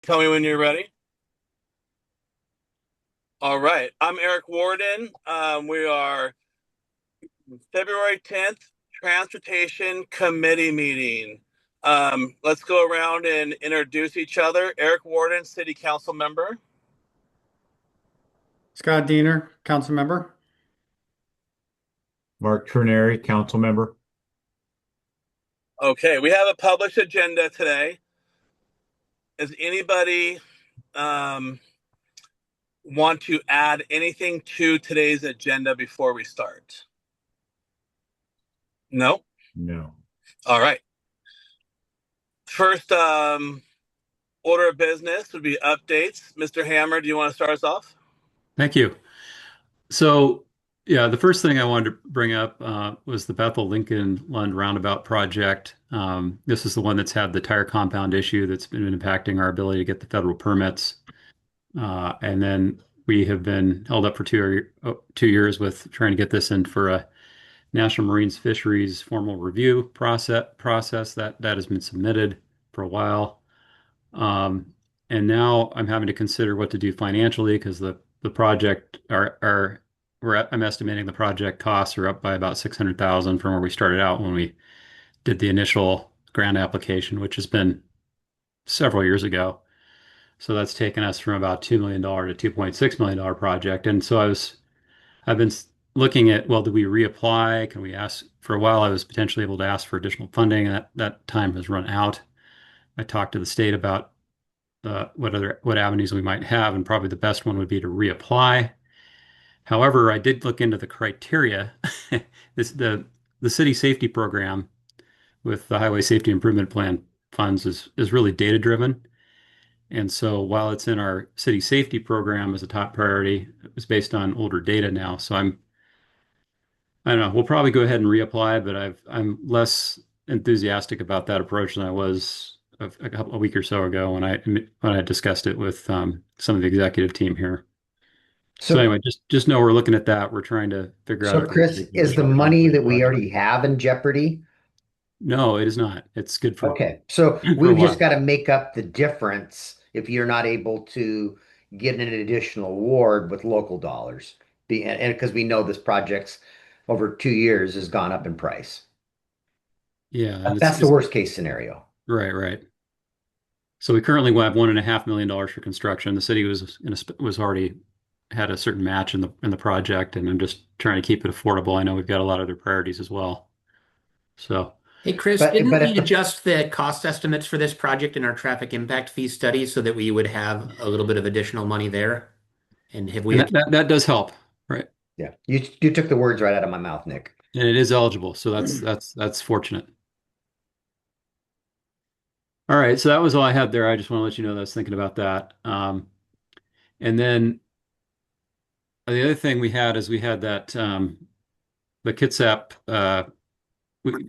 Tell me when you're ready. All right. I'm Eric Warden. We are February 10th, Transportation Committee meeting. Let's go around and introduce each other. Eric Warden, City Council member. Scott Diener, council member. Mark Trineri, council member. Okay, we have a published agenda today. Does anybody um, want to add anything to today's agenda before we start? No? No. All right. First order of business would be updates. Mr. Hammer, do you want to start us off? Thank you. So, yeah, the first thing I wanted to bring up was the Bethel Lincoln Lund Roundabout project. This is the one that's had the tire compound issue that's been impacting our ability to get the federal permits. And then we have been held up for 2 years with trying to get this in for a National Marine Fisheries formal review process that has been submitted for a while. And now I'm having to consider what to do financially because the project I'm estimating the project costs are up by about 600,000 from where we started out when we did the initial grant application, which has been several years ago. So that's taken us from about $2 million to $2.6 million project. And so I've been looking at, well, do we reapply? Can we ask? For a while, I was potentially able to ask for additional funding, and that time has run out. I talked to the state about what avenues we might have, and probably the best one would be to reapply. However, I did look into the criteria. This the city safety program with the Highway Safety Improvement Plan funds is really data driven. And so while it's in our city safety program as a top priority, it's based on older data now. So I don't know, we'll probably go ahead and reapply, but I'm less enthusiastic about that approach than I was a week or so ago when I discussed it with some of the executive team here. So So, anyway, just know we're looking at that. We're trying to figure out so if we can Chris, make is the additional funds money for the that we project. already have in jeopardy? No, it is not. It's good for Okay, so for a we've just while. got to make up the difference if you're not able to get an additional award with local dollars. And because we know this project's over 2 years has gone up in price. Yeah, and That's the worst case scenario. right, right. So we currently have $1.5 million for construction. The city was already had a certain match in the project, and I'm just trying to keep it affordable. I know we've got a lot of other priorities as well. So Hey, Chris, But didn't but we if the adjust the cost estimates for this project in our traffic impact fee study so that we would have a little bit of additional money there? And have and we, that does help, right? Yeah, you took the words right out of my mouth, Nick. And it is eligible, so that's fortunate. All right, so that was all I had there. I just want to let you know that I was thinking about that. And then the other thing we had is we had that the Kitsap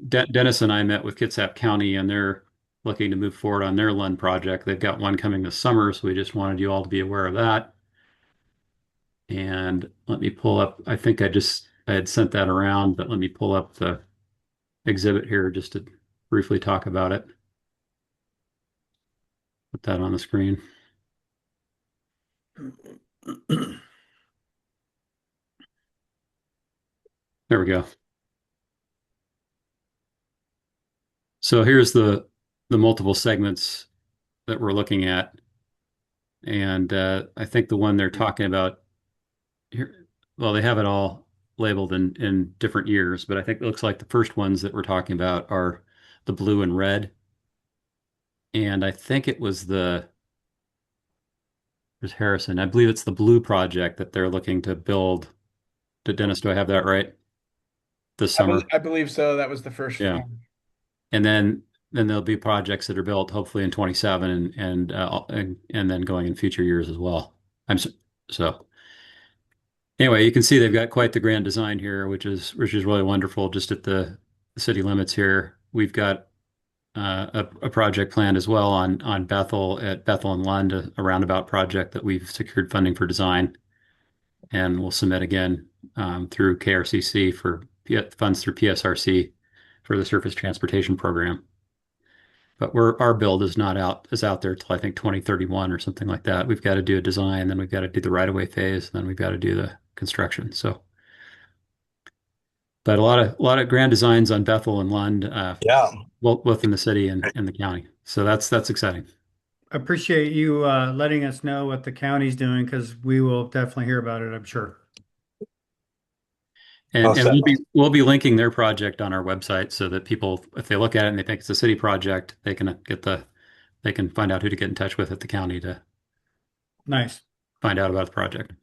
Dennis and I met with Kitsap County, and they're looking to move forward on their Lund project. They've got one coming this summer, so we just wanted you all to be aware of that. And let me pull up, I think I had sent that around, but let me pull up the exhibit here just to briefly talk about it. Put that on the screen. There we go. So here's the multiple segments that we're looking at. And I think the one they're talking about here, well, they have it all labeled in different years, but I think it looks like the first ones that we're talking about are the blue and red. And I think it was there's Harrison. I believe it's the blue project that they're looking to build. Dennis, do I have that right? This summer? I believe so. That was the first Yeah. one. And then there'll be projects that are built hopefully in 27 and then going in future years as well. I'm so, so anyway, you can see they've got quite the grand design here, which is really wonderful. Just at the city limits here, we've got a project planned as well on Bethel and Lund, a roundabout project that we've secured funding for design, and we'll submit again through KRCC for funds through PSRC for the Surface Transportation Program. But our build is not out is out there till I think 2031 or something like that. We've got to do a design, then we've got to do the right of way phase, and then we've got to do the construction. So, but a lot of grand designs on Bethel and Lund, Yeah. both in the city and the county. So that's exciting. Appreciate you letting us know what the county's doing because we will definitely hear about it, I'm sure. And Awesome. we'll be linking their project on our website so that people, if they look at it and they think it's a city project, they can find out who to get in touch with at the county to Nice. find out about the project.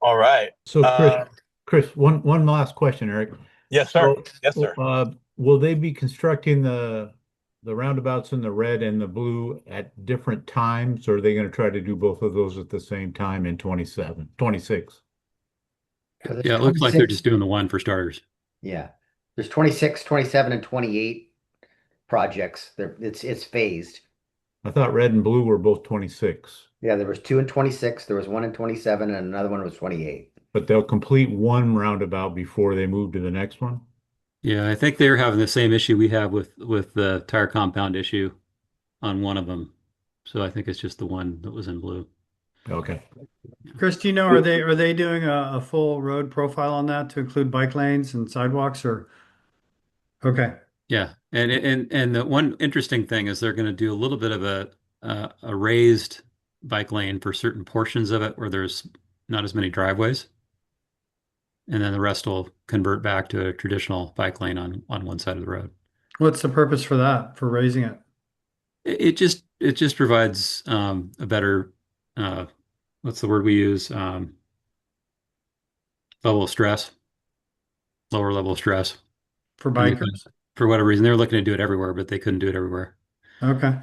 All right. So Uh, Chris, one last question, Eric. yes, sir. So, Yes, sir. will they be constructing the roundabouts in the red and the blue at different times, or are they going to try to do both of those at the same time in 26? Yeah, it looks like they're just doing the one for starters. Yeah. There's 26, 27, and 28 projects. It's phased. I thought red and blue were both 26, Yeah, there was 2 in 26, there was 1 in 27, and another one was 28. but they'll complete one roundabout before they move to the next one. Yeah, I think they're having the same issue we have with the tire compound issue on one of them. So I think it's just the one that was in blue. Okay. Chris, do you know, are they doing a full road profile on that to include bike lanes and sidewalks or? Okay. Yeah, and the one interesting thing is they're going to do a little bit of a raised bike lane for certain portions of it where there's not as many driveways, and then the rest will convert back to a traditional bike lane on one side of the road. What's the purpose for that, for raising it? It just provides a better what's the word we use, level of stress, lower level of stress. For And they bikers? couldn't- for whatever reason, they were looking to do it everywhere, but they couldn't do it everywhere. Okay.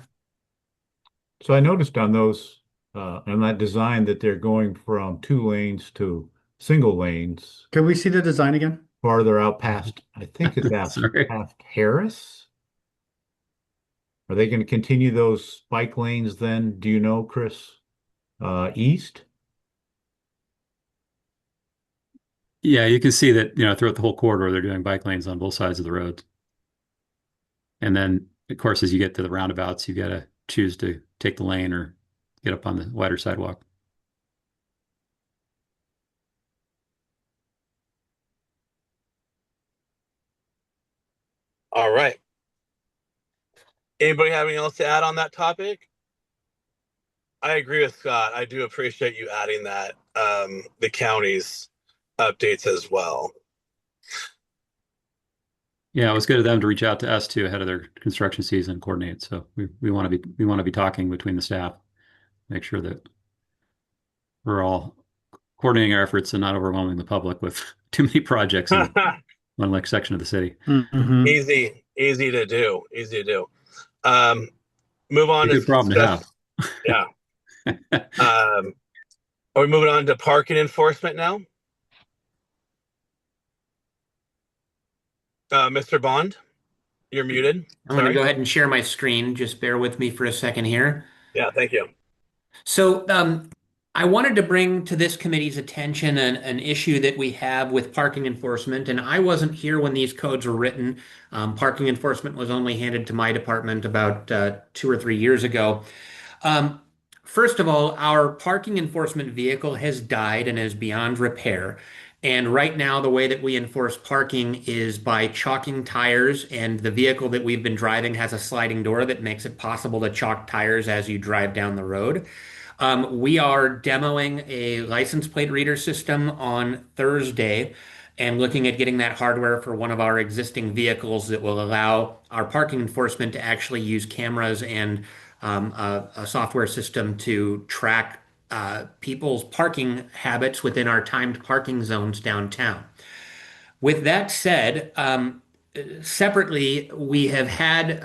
So I noticed on those on that design that they're going from 2 lanes to single lanes Can we see the design again? farther out past, I think it's Sorry. past Harris. Are they going to continue those bike lanes then? Do you know, Chris? East? Yeah, you can see that, throughout the whole corridor, they're doing bike lanes on both sides of the road. And then, of course, as you get to the roundabouts, you got to choose to take the lane or get up on the wider sidewalk. All right. Anybody have anything else to add on that topic? I agree with Scott. I do appreciate you adding that, the county's updates as well. Yeah, it was good of them to reach out to us too ahead of their construction season and coordinate. So we want to be talking between the staff, make sure that we're all coordinating our efforts and not overwhelming the public with too many projects in one like section of the city. Mhm. Easy to do. Easy to do. Move on It's a to good problem to have. Yeah. Are we moving on to parking enforcement now? Mr. Bond, you're muted. I'm going to Sorry. go ahead and share my screen. Just bear with me for a second here. Yeah, thank you. So, I wanted to bring to this committee's attention an issue that we have with parking enforcement, and I wasn't here when these codes were written. Parking enforcement was only handed to my department about 2 or 3 years ago. First of all, our parking enforcement vehicle has died and is beyond repair. And right now, the way that we enforce parking is by chalking tires, and the vehicle that we've been driving has a sliding door that makes it possible to chalk tires as you drive down the road. We are demoing a license plate reader system on Thursday and looking at getting that hardware for one of our existing vehicles that will allow our parking enforcement to actually use cameras and a software system to track people's parking habits within our timed parking zones downtown. With that said, separately, we've had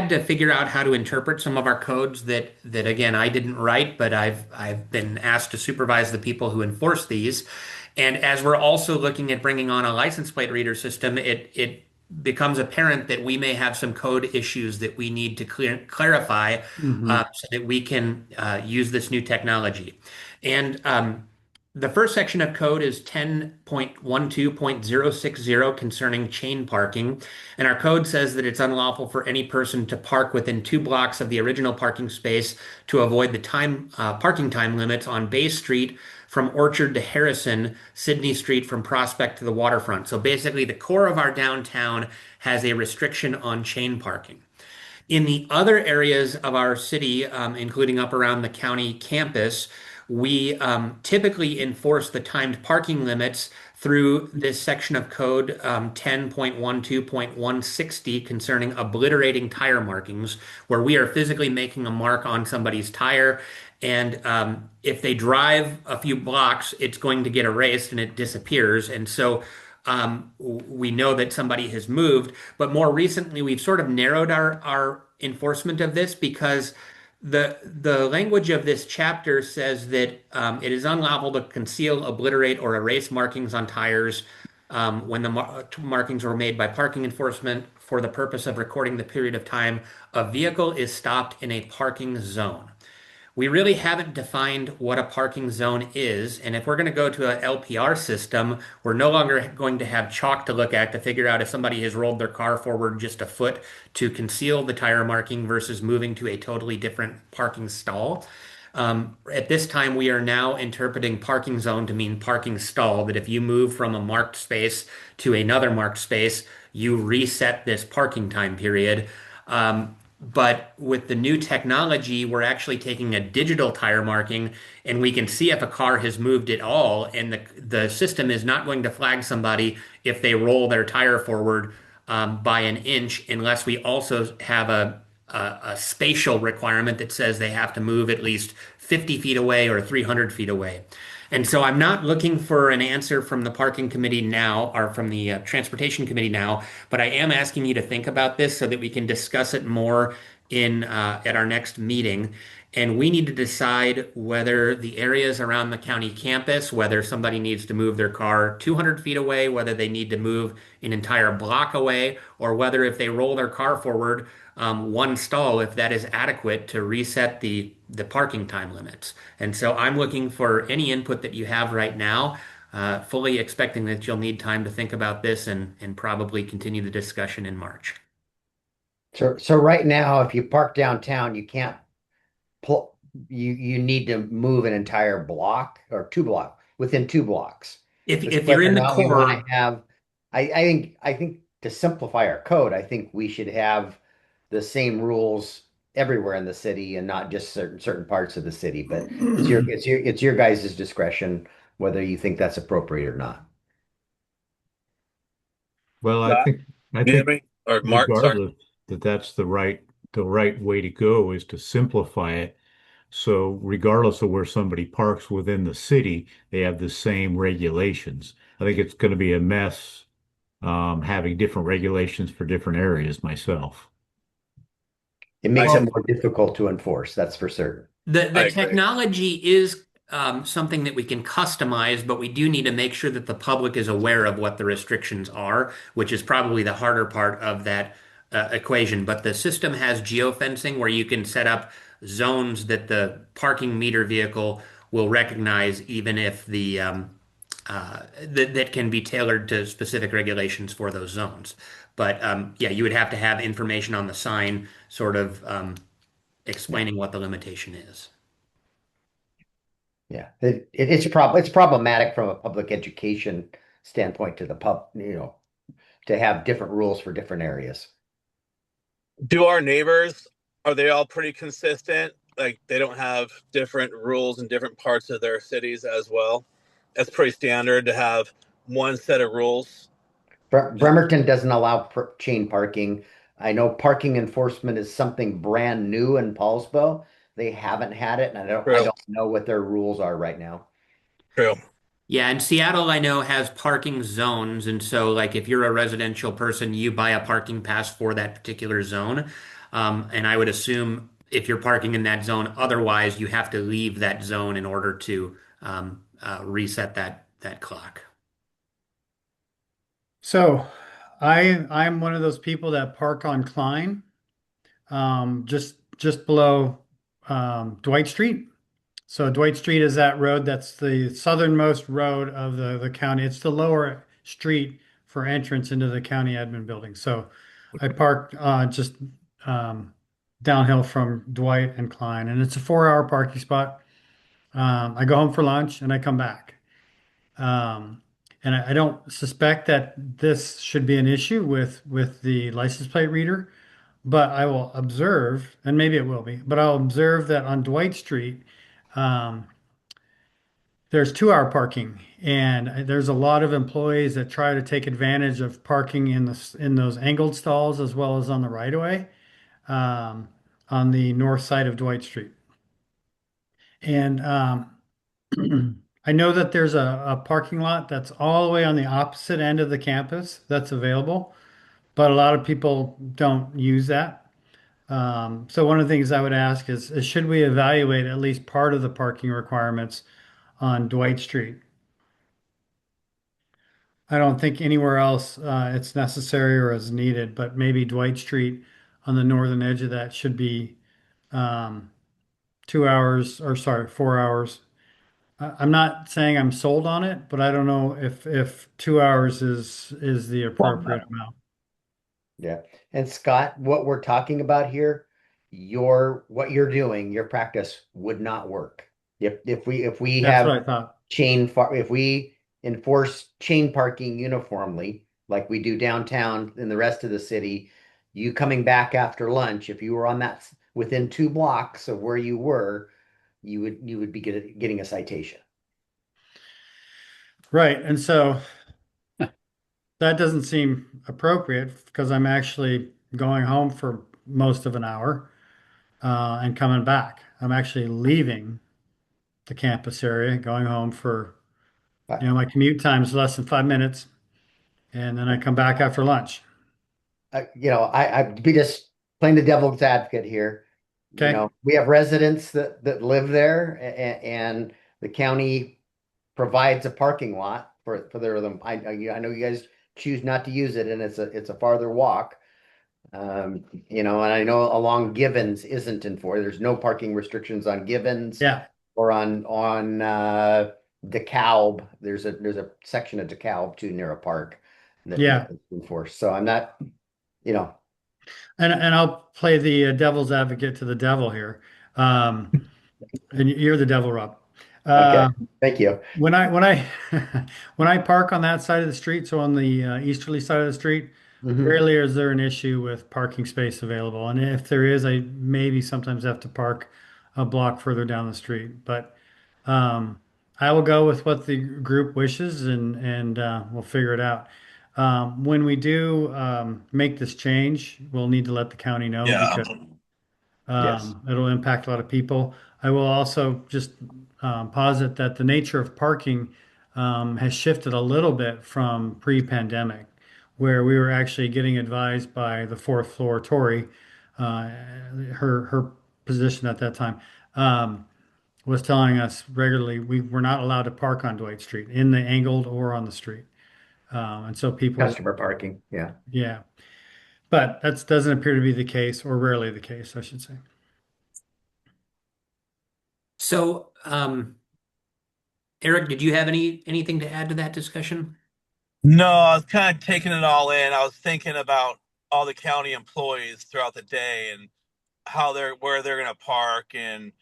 to figure out how to interpret some of our codes that again I didn't write, but I've been asked to supervise the people who enforce these. And as we're also looking at bringing on a license plate reader system, it becomes apparent that we may have some code issues that we need to clarify Mhm. so that we can use this new technology. And The first section of code is 10.12.060 concerning chain parking. And our code says that it's unlawful for any person to park within 2 blocks of the original parking space to avoid the parking time limits on Bay Street from Orchard to Harrison, Sydney Street from Prospect to the waterfront. So basically, the core of our downtown has a restriction on chain parking. In the other areas of our city, including up around the county campus, we typically enforce the timed parking limits through this section of code 10.12.160 concerning obliterating tire markings, where we are physically making a mark on somebody's tire. And if they drive a few blocks, it's going to get erased and it disappears. And so we know that somebody has moved, but more recently we've sort of narrowed our enforcement of this because the language of this chapter says that it is unlawful to conceal, obliterate, or erase markings on tires when the markings were made by parking enforcement for the purpose of recording the period of time a vehicle is stopped in a parking zone. We really haven't defined what a parking zone is, and if we're going to go to an LPR system, we're no longer going to have chalk to look at to figure out if somebody has rolled their car forward just a foot to conceal the tire marking versus moving to a totally different parking stall. At this time, we are now interpreting parking zone to mean parking stall, that if you move from a marked space to another marked space, you reset this parking time period. But with the new technology, we're actually taking a digital tire marking and we can see if a car has moved at all. And the system is not going to flag somebody if they roll their tire forward by an inch, unless we also have a spatial requirement that says they have to move at least 50 feet away or 300 feet away. And so I'm not looking for an answer from the parking committee now or from the transportation committee now, but I am asking you to think about this so that we can discuss it more in at our next meeting. And we need to decide whether the areas around the county campus, whether somebody needs to move their car 200 feet away, whether they need to move an entire block away, or whether if they roll their car forward one stall, if that is adequate to reset the parking time limits. And so I'm looking for any input that you have right now, fully expecting that you'll need time to think about this and probably continue the discussion in March. So right now, if you park downtown, you can't pull, you need to move an entire block or 2 block within 2 blocks. If you're Whether or in the not we want core, to have, I think to simplify our code, I think we should have the same rules everywhere in the city and not just certain parts of the city. But it's your guys' discretion whether you think that's appropriate or not. Well, I Scott, think I you hear think me? Or Mark, sorry. regardless that that's the right way to go is to simplify it. So regardless of where somebody parks within the city, they have the same regulations. I think it's going to be a mess having different regulations for different areas myself. It makes I, it more difficult to enforce, that's for certain. the I the agree. technology is something that we can customize, but we do need to make sure that the public is aware of what the restrictions are, which is probably the harder part of that equation. But the system has geofencing where you can set up zones that the parking meter vehicle will recognize, even if that can be tailored to specific regulations for those zones. But yeah, you would have to have information on the sign, sort of explaining what the limitation is. Yeah, it's problematic from a public education standpoint to the to have different rules for different areas. Do our neighbors, are they all pretty consistent? Like they don't have different rules in different parts of their cities as well? That's pretty standard to have one set of rules. Bremerton doesn't allow chain parking. I know parking enforcement is something brand new in Paulsbo. They haven't had it, and I True. don't know what their rules are right now. True. Yeah, and Seattle, I know, has parking zones. And so, like, if you're a residential person, you buy a parking pass for that particular zone. And I would assume if you're parking in that zone, otherwise, you have to leave that zone in order to reset that clock. So I'm one of those people that park on Klein, just below Dwight Street. So Dwight Street is that road that's the southernmost road of the county. It's the lower street for entrance into the county admin building. So I parked just um, downhill from Dwight and Klein, and it's a 4-hour parking spot. I go home for lunch and I come back. Um, and I don't suspect that this should be an issue with the license plate reader, but I will observe, and maybe it will be, but I'll observe that on Dwight Street, um, there's 2-hour parking, and there's a lot of employees that try to take advantage of parking in those angled stalls as well as on the right of way, um, on the north side of Dwight Street. And I know that there's a parking lot that's all the way on the opposite end of the campus that's available, but a lot of people don't use that. So one of the things I would ask is should we evaluate at least part of the parking requirements on Dwight Street? I don't think anywhere else it's necessary or is needed, but maybe Dwight Street on the northern edge of that should be um, 2 hours, or sorry, 4 hours. I'm not saying I'm sold on it, but I don't know if 2 hours is the appropriate amount. Yeah. And Scott, what we're talking about here, what you're doing, your practice would not work. If we That's have what I thought. if we enforce chain parking uniformly, like we do downtown in the rest of the city, you coming back after lunch, if you were on that within 2 blocks of where you were, you would be getting a citation. Right. And so that doesn't seem appropriate because I'm actually going home for most of an hour and coming back. I'm actually leaving the campus area, going home for, my commute time is less than 5 minutes, and then I come back after lunch. I'd be just playing the devil's advocate here. Okay. We have residents that live there, and the county provides a parking lot for them. I know you guys choose not to use it, and it's a farther walk. And I know along Givens isn't enforced. There's no parking restrictions on Givens Yeah. or on DeKalb. There's a section of DeKalb too near a park Yeah. that's enforced. So I'm not, you know, And I'll play the devil's advocate to the devil here. And you're the devil, Rob. okay. Thank you. When I when I park on that side of the street, so on the easterly side of the street, Mhm. rarely is there an issue with parking space available. And if there is, I maybe sometimes have to park a block further down the street. But I will go with what the group wishes, and we'll figure it out. When we do make this change, we'll need to let the county know Yeah. because Yes. it'll impact a lot of people. I will also just posit that the nature of parking has shifted a little bit from pre-pandemic, where we were actually getting advised by the fourth floor Tory, her position at that time, was telling us regularly we were not allowed to park on Dwight Street in the angled or on the street. And so people, Customer parking. Yeah. yeah, but that doesn't appear to be the case, or rarely the case, I should say. So, Eric, did you have anything to add to that discussion? No, I was kind of taking it all in. I was thinking about all the county employees throughout the day and where they're going to park. And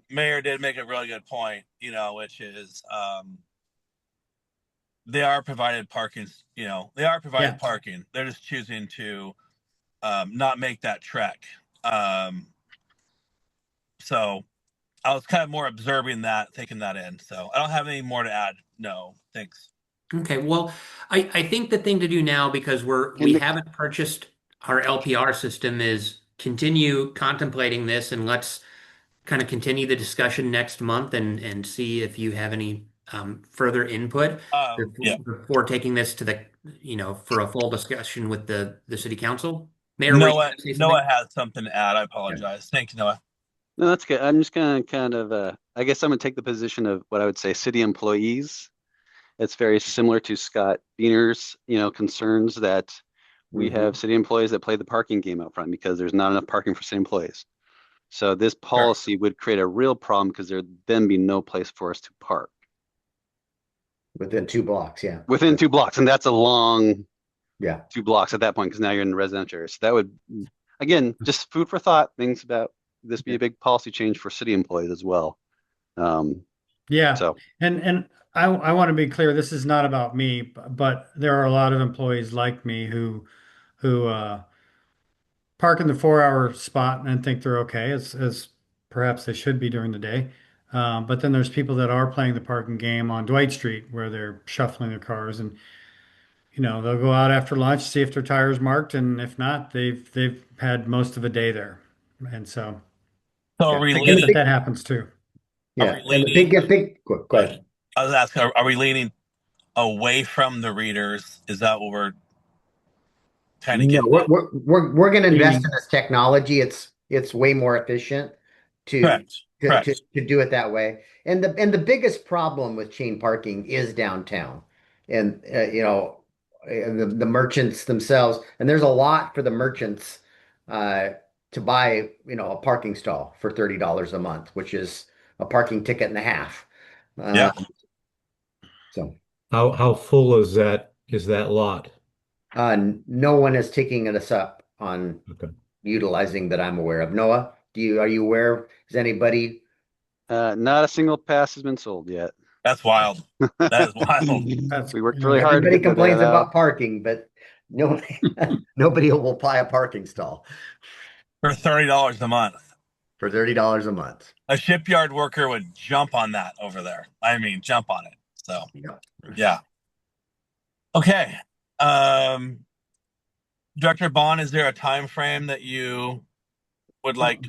Mayor did make a really good point, which is they are provided parking. They are provided Yeah. parking. They're just choosing to not make that trek. So I was kind of more observing that, taking that in. So I don't have any more to add. No, thanks. Okay, well, I think the thing to do now, because we haven't purchased our LPR system, is continue contemplating this, and let's kind of continue the discussion next month and see if you have any further input Yeah. before taking this to for a full discussion with the city council. Mayor, were you Noah, gonna say something? Noah has something to add. I apologize. Thank you, Noah. No, that's good. I'm just gonna kind of, I guess I'm gonna take the position of what I would say city employees. It's very similar to Scott Biener's, concerns that we Mhm. have city employees that play the parking game out front because there's not enough parking for city employees. So this policy would create a real problem because there'd then be no place for us to park Within 2 blocks, yeah. within 2 blocks, and that's a long Yeah. 2 blocks at that point because now you're in the residential area. So that would, again, just food for thought. Things about this be a big policy change for city employees as well. Yeah. So And I want to be clear, this is not about me, but there are a lot of employees like me who park in the 4 hour spot and think they're okay, as perhaps they should be during the day. But then there's people that are playing the parking game on Dwight Street where they're shuffling their cars, and they'll go out after lunch, see if their tire's marked, and if not, they've had most of a day there. And so So Yeah. are we I get leaning? that that happens too. Yeah. Are we And the leaning? big, go ahead. I was asking, are we leaning away from the readers? Is that what we're kind of No, getting? we're going to invest in Meaning- this technology. It's way more efficient to Correct. to, Correct. to do it that way. And the biggest problem with chain parking is downtown, and the merchants themselves. And there's a lot for the merchants to buy a parking stall for $30 a month, which is a parking ticket and a half. Yeah. So How full is that lot? no one is taking us up on Okay. utilizing that I'm aware of. Noah, are you aware? Is anybody? not a single pass has been sold yet. That's wild. That is wild. That's, We worked really hard to Everybody get that complains out. about parking, but nobody will buy a parking stall For $30 a month. for $30 a month. A shipyard worker would jump on that over there. I mean, jump on it. So Yeah. yeah. Okay. Director Bond, is there a time frame that you would like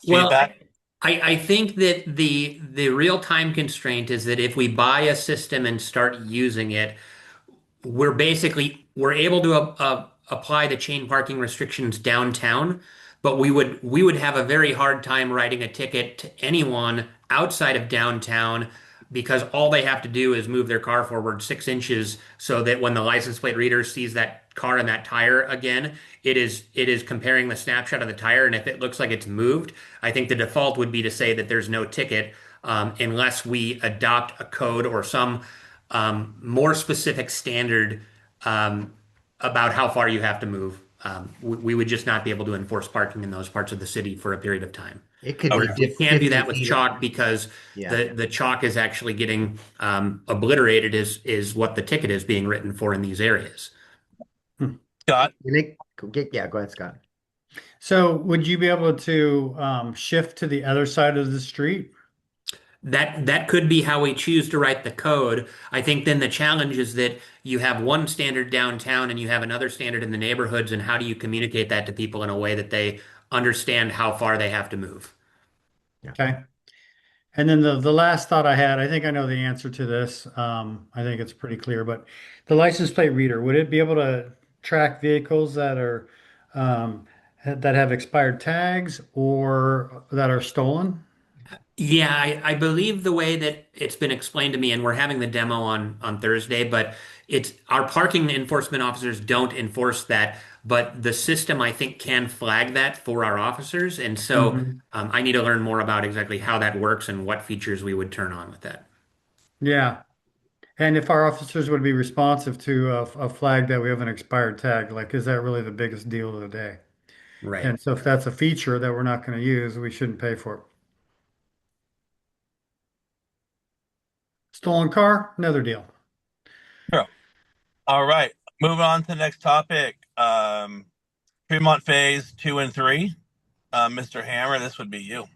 Well, feedback? I think that the real time constraint is that if we buy a system and start using it, we're able to apply the chain parking restrictions downtown, but we would have a very hard time writing a ticket to anyone outside of downtown because all they have to do is move their car forward 6 inches so that when the license plate reader sees that car and that tire again, it is comparing the snapshot of the tire, and if it looks like it's moved, I think the default would be to say that there's no ticket unless we adopt a code or some more specific standard about how far you have to move. We would just not be able to enforce parking in those parts of the city for a period of time. It could Okay. be We can't do that 50 with feet. chalk because Yeah. the chalk is actually getting obliterated is what the ticket is being written for in these areas. Scott? Yeah, go ahead, Scott. So would you be able to shift to the other side of the street? That could be how we choose to write the code. I think then the challenge is that you have one standard downtown and you have another standard in the neighborhoods, and how do you communicate that to people in a way that they understand how far they have to move? Okay. And then the last thought I had, I think I know the answer to this. I think it's pretty clear, but the license plate reader, would it be able to track vehicles that are that have expired tags or that are stolen? Yeah, I believe the way that it's been explained to me, and we're having the demo on Thursday, but it's our parking enforcement officers don't enforce that, but the system I think can flag that for our officers, and so Mhm. I need to learn more about exactly how that works and what features we would turn on with that. Yeah. And if our officers would be responsive to a flag that we have an expired tag, like, is that really the biggest deal of the day? Right. And so if that's a feature that we're not going to use, we shouldn't pay for it. Stolen car, another deal. All right. Moving on to the next topic. Fremont Phase 2 and 3. Mr. Hammer, this would be you.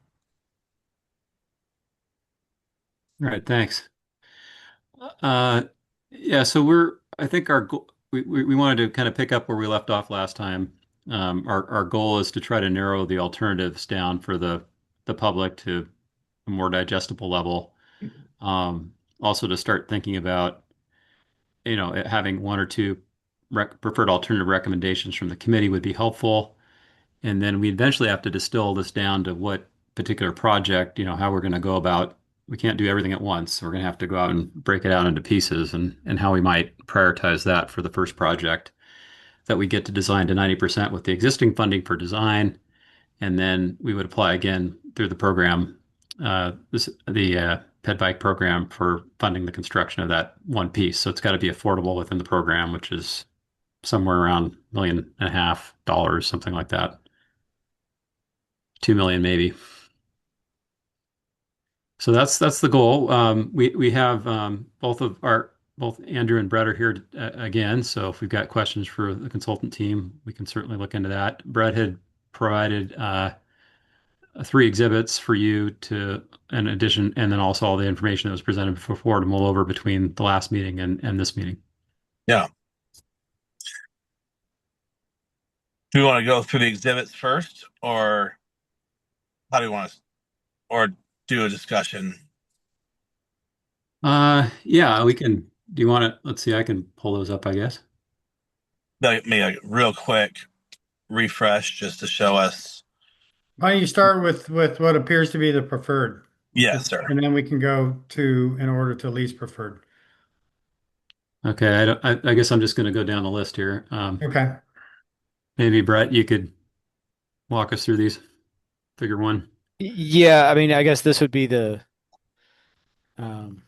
All right, thanks. Yeah, so I think we wanted to kind of pick up where we left off last time. Our goal is to try to narrow the alternatives down for the public to a more digestible level. Also to start thinking about, having one or two preferred alternative recommendations from the committee would be helpful. And then we eventually have to distill this down to what particular project, how we're going to go about. We can't do everything at once. We're going to have to go out and break it out into pieces and how we might prioritize that for the first project that we get to design to 90% with the existing funding for design, and then we would apply again through the program, the Ped Bike program for funding the construction of that one piece. So it's got to be affordable within the program, which is somewhere around $1.5 million, something like that. 2 million maybe. So that's the goal. We have both Andrew and Brett are here again. So if we've got questions for the consultant team, we can certainly look into that. Brett had provided 3 exhibits for you to, in addition, and then also all the information that was presented before to mull over between the last meeting and this meeting. Yeah. Do we want to go through the exhibits first, or how do you want to, or do a discussion? Yeah, we can. Do you want to? Let's see. I can pull those up, I guess. Maybe a real quick refresh just to show us. Why don't you start with what appears to be the preferred? Yes, sir. And then we can go to in order to least preferred. Okay. I guess I'm just going to go down the list here. Okay. Maybe Brett, you could walk us through these. Figure one. Yeah, I mean, I guess this would be um,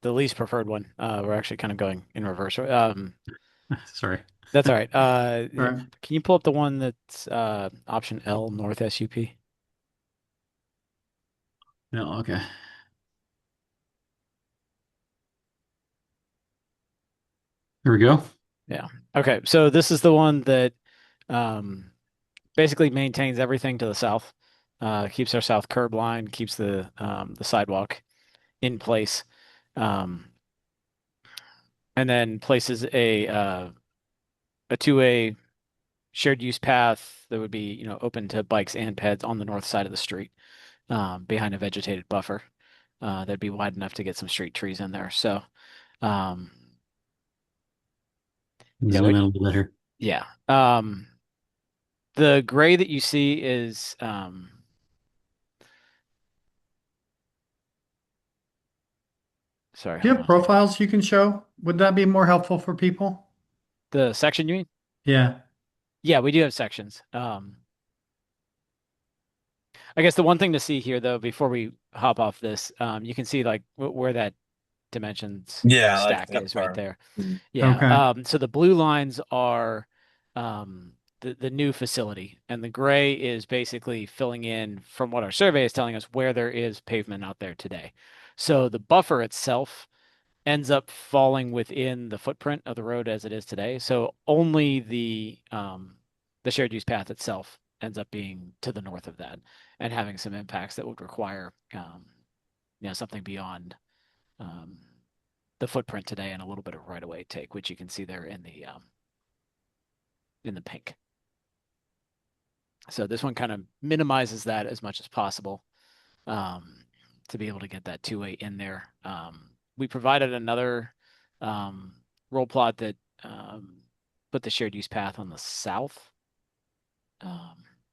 the least preferred one. We're actually kind of going in reverse. Sorry. That's all right. All right. Can you pull up the one that's option L, North SUP? No. Okay. Here we go. Yeah. Okay. So this is the one that basically maintains everything to the south, keeps our south curb line, keeps the sidewalk in place, and then places a two-way shared use path that would be, open to bikes and peds on the north side of the street, behind a vegetated buffer. That'd be wide enough to get some street trees in there. So, Zoom Yeah, in a little bit here. yeah. The gray that you see is sorry, Do you hold have on. profiles you can show? Would that be more helpful for people? The section you mean? Yeah. Yeah, we do have sections. I guess the one thing to see here, though, before we hop off this, you can see like where that dimensions Yeah, like stack that is right part. there. Mhm. Yeah. Okay. So the blue lines are the new facility, and the gray is basically filling in from what our survey is telling us where there is pavement out there today. So the buffer itself ends up falling within the footprint of the road as it is today. So only the shared use path itself ends up being to the north of that and having some impacts that would require something beyond the footprint today and a little bit of right of way take, which you can see there in the pink. So this one kind of minimizes that as much as possible to be able to get that two-way in there. We provided another roll plot that put the shared use path on the south.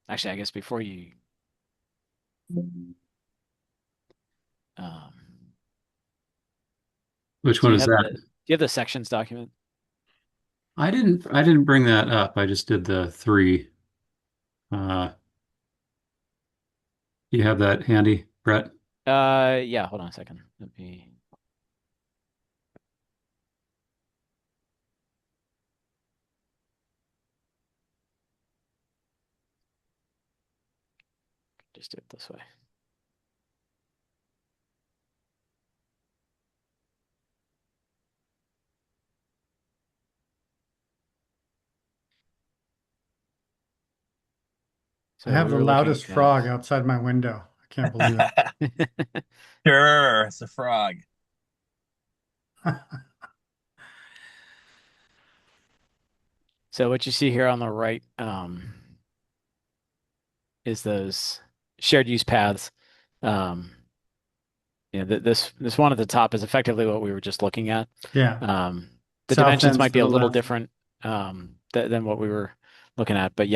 Actually, I guess before you Which do one you is have that? do you have the sections document? I didn't bring that up. I just did the 3. You have that handy, Brett? Yeah, hold on a second. Let me just do it this way. So I have we the were looking loudest frog at outside my window. I can't believe it. Sure, it's a frog. So what you see here on the right is those shared use paths. This one at the top is effectively what we were just looking at. Yeah. The South dimensions end's might to be a the little left. different than what we were looking at, but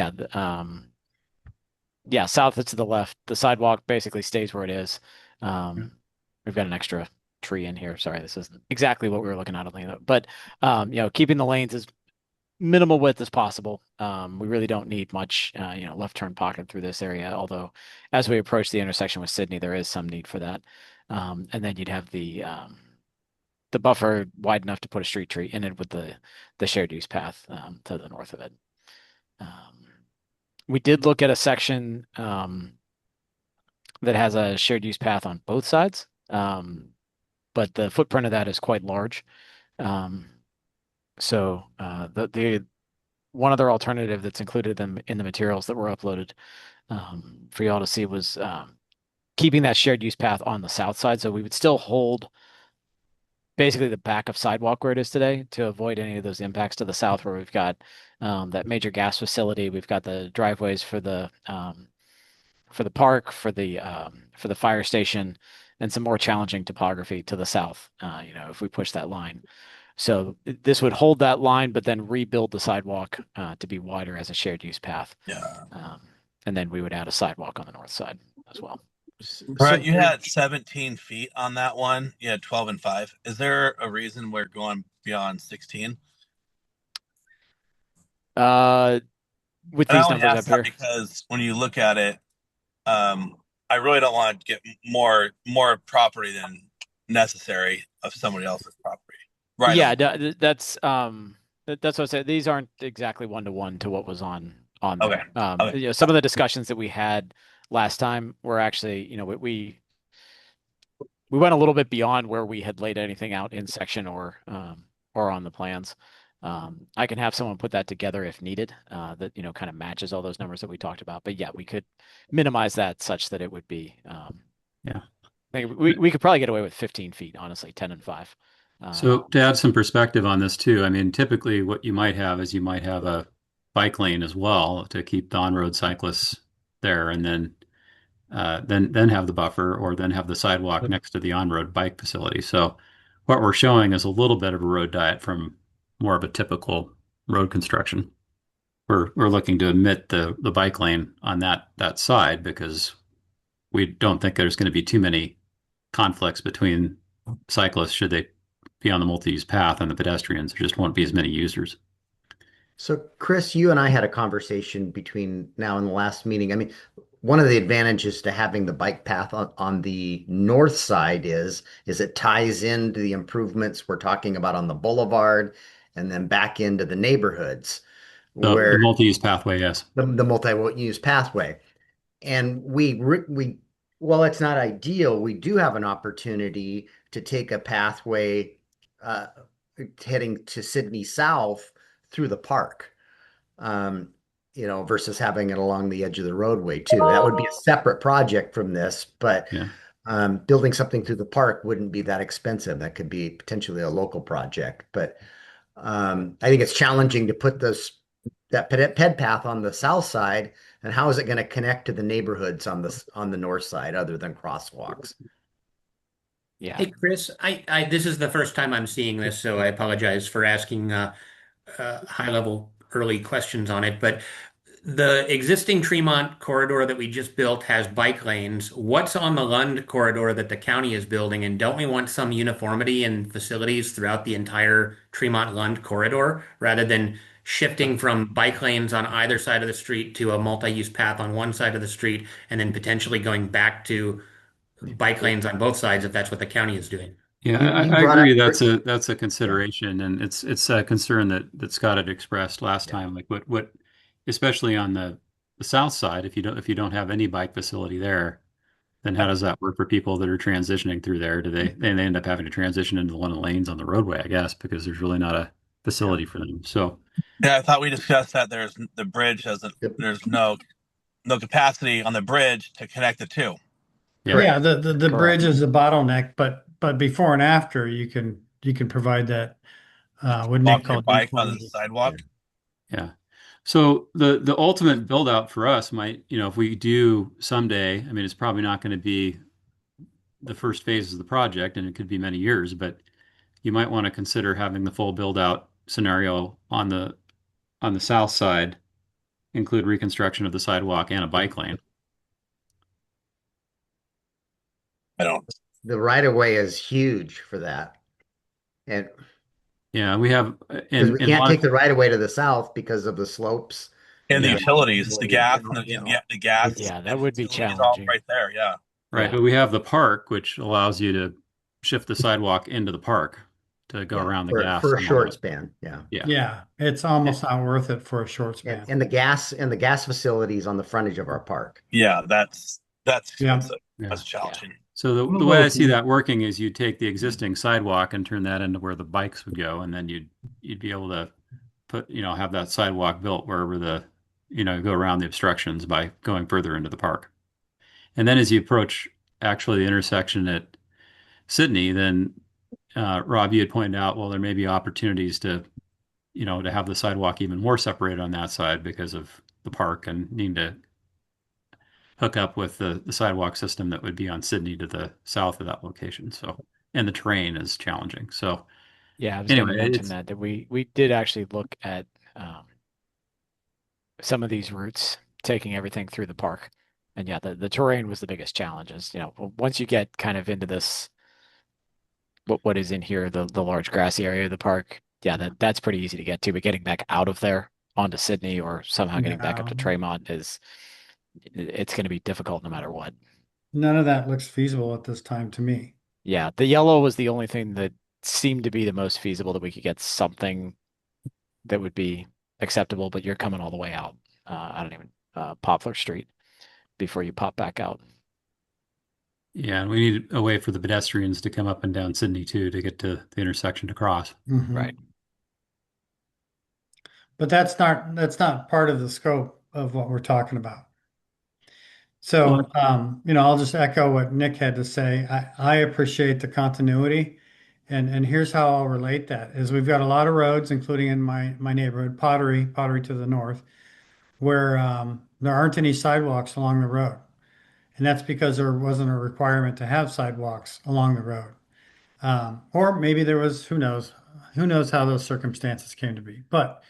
yeah, south is to the left. The sidewalk basically stays where it is. We've got an extra tree in here. Sorry, this isn't exactly what we were looking at on the, but keeping the lanes as minimal width as possible. We really don't need much, left turn pocket through this area. Although, as we approach the intersection with Sydney, there is some need for that. And then you'd have the buffer wide enough to put a street tree in it with the shared use path to the north of it. We did look at a section that has a shared use path on both sides, but the footprint of that is quite large. So the one other alternative that's included in the materials that were uploaded for y'all to see was keeping that shared use path on the south side. So we would still hold basically the back of sidewalk where it is today to avoid any of those impacts to the south where we've got that major gas facility. We've got the driveways for the park, for the fire station, and some more challenging topography to the south, if we push that line. So this would hold that line, but then rebuild the sidewalk to be wider as a shared use path. Yeah. And then we would add a sidewalk on the north side as well. Brett, you had 17 feet on that one. You had 12 and 5. Is there a reason we're going beyond 16? With And I these only numbers ask up that here. because when you look at it, I really don't want to get more property than necessary of somebody else's property. Right. Yeah, that's what I said. These aren't exactly 1-to-1 to what was on Okay. there. Okay. Some of the discussions that we had last time were actually, we went a little bit beyond where we had laid anything out in section or on the plans. I can have someone put that together if needed, that kind of matches all those numbers that we talked about. But yeah, we could minimize that such that it would be Yeah. I think we could probably get away with 15 feet, honestly, 10 and 5. So to add some perspective on this too, I mean, typically what you might have is you might have a bike lane as well to keep the on-road cyclists there, and then have the buffer, or then have the sidewalk next to the on-road bike facility. So what we're showing is a little bit of a road diet from more of a typical road construction. We're looking to omit the bike lane on that side because we don't think there's going to be too many conflicts between cyclists should they be on the multi-use path and the pedestrians. There just won't be as many users. So, Chris, you and I had a conversation between now and the last meeting. I mean, one of the advantages to having the bike path on the north side is it ties into the improvements we're talking about on the boulevard and then back into the neighborhoods The multi-use pathway, yes. the multi-use pathway. And while it's not ideal, we do have an opportunity to take a pathway heading to Sydney South through the park, versus having it along the edge of the roadway too. That would be a separate project from this, but Yeah. building something through the park wouldn't be that expensive. That could be potentially a local project, but I think it's challenging to put that ped path on the south side, and how is it going to connect to the neighborhoods on the north side other than crosswalks? Yeah. Hey, Chris, this is the first time I'm seeing this, so I apologize for asking high-level early questions on it. But the existing Tremont corridor that we just built has bike lanes. What's on the Lund corridor that the county is building? And don't we want some uniformity in facilities throughout the entire Tremont Lund corridor rather than shifting from bike lanes on either side of the street to a multi-use path on one side of the street and then potentially going back to bike lanes on both sides if that's what the county is doing? Yeah, You I brought agree. up- That's a consideration, and it's a concern that Scott had expressed last time. Like what especially on the south side, if you don't have any bike facility there, then how does that work for people that are transitioning through there? Do they end up having to transition into one of the lanes on the roadway, I guess, because there's really not a facility for them. So Yeah, I thought we discussed that there's no capacity on the bridge to connect the two. Yeah, the Correct. bridge is a bottleneck, but before and after you can provide that what Nick Walk your called bike on the uniformity. sidewalk. yeah. So the ultimate build out for us might, if we do someday, I mean, it's probably not going to be the first phase of the project, and it could be many years, but you might want to consider having the full build out scenario on the south side include reconstruction of the sidewalk and a bike lane. I don't. The right of way is huge for that. And Yeah, we have Because we in can't take the Lon- right of way to the south because of the slopes And the and utilities, the gas, and you know, the gas Yeah, that and would be utilities all challenging. right there. Yeah. right, Yeah. but we have the park, which allows you to shift the sidewalk into the park to go yeah, around the for gas a and all short that. span. Yeah. Yeah. Yeah, it's almost not worth it for a short span. And the gas facilities on the frontage of our park. Yeah, that's Yeah. expensive. Yeah. That's challenging. So One the of way I those- see that working is you take the existing sidewalk and turn that into where the bikes would go, and then you'd be able to put, have that sidewalk built wherever go around the obstructions by going further into the park. And then as you approach actually the intersection at Sydney, then Rob, you had pointed out, well, there may be opportunities to have the sidewalk even more separated on that side because of the park and needing to hook up with the sidewalk system that would be on Sydney to the south of that location. So, and the terrain is challenging. So, Yeah, I was going to anyway, mention that we did actually look at some of these routes, taking everything through the park. And yeah, the terrain was the biggest challenge. Once you get kind of into this, what is in here, the large grassy area of the park, yeah, that's pretty easy to get to. But getting back out of there onto Sydney or somehow getting back up to Tremont it's going to be difficult no matter what. None of that looks feasible at this time to me. Yeah, the yellow was the only thing that seemed to be the most feasible that we could get something that would be acceptable, but you're coming all the way out. I don't even Poplar Street before you pop back out. yeah, and we need a way for the pedestrians to come up and down Sydney too to get to the intersection to cross. Mhm. Right. But that's not part of the scope of what we're talking about. So, I'll just echo what Nick had to say. I appreciate the continuity, and here's how I'll relate that is we've got a lot of roads, including in my neighborhood, Pottery to the north, where there aren't any sidewalks along the road. And that's because there wasn't a requirement to have sidewalks along the road. Or maybe there was, who knows how those circumstances came to be. But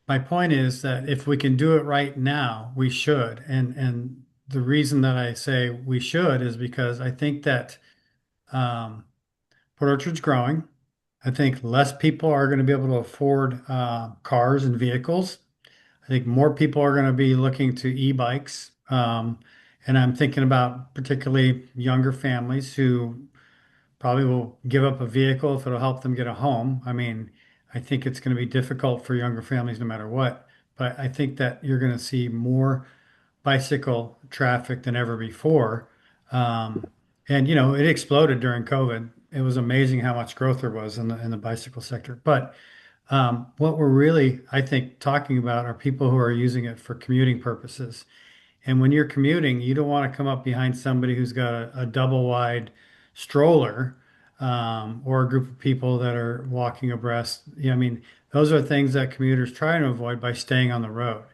my point is that if we can do it right now, we should. And the reason that I say we should is because I think that Port Orchard's growing. I think less people are going to be able to afford cars and vehicles. I think more people are going to be looking to e-bikes. And I'm thinking about particularly younger families who probably will give up a vehicle if it'll help them get a home. I mean, I think it's going to be difficult for younger families no matter what. But I think that you're going to see more bicycle traffic than ever before. And it exploded during COVID. It was amazing how much growth there was in the bicycle sector. But what we're really, I think, talking about are people who are using it for commuting purposes. And when you're commuting, you don't want to come up behind somebody who's got a double wide stroller, or a group of people that are walking abreast. I mean, those are things that commuters try to avoid by staying on the road.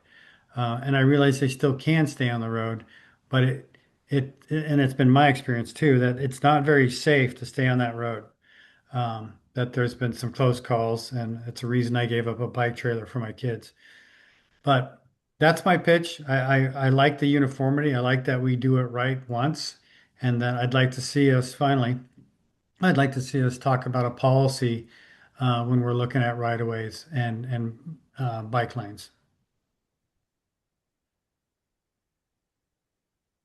And I realize they still can stay on the road, but and it's been my experience too that it's not very safe to stay on that road. That there's been some close calls, and it's a reason I gave up a bike trailer for my kids. But that's my pitch. I like the uniformity. I like that we do it right once, and then I'd like to see us talk about a policy when we're looking at right-of-ways and bike lanes.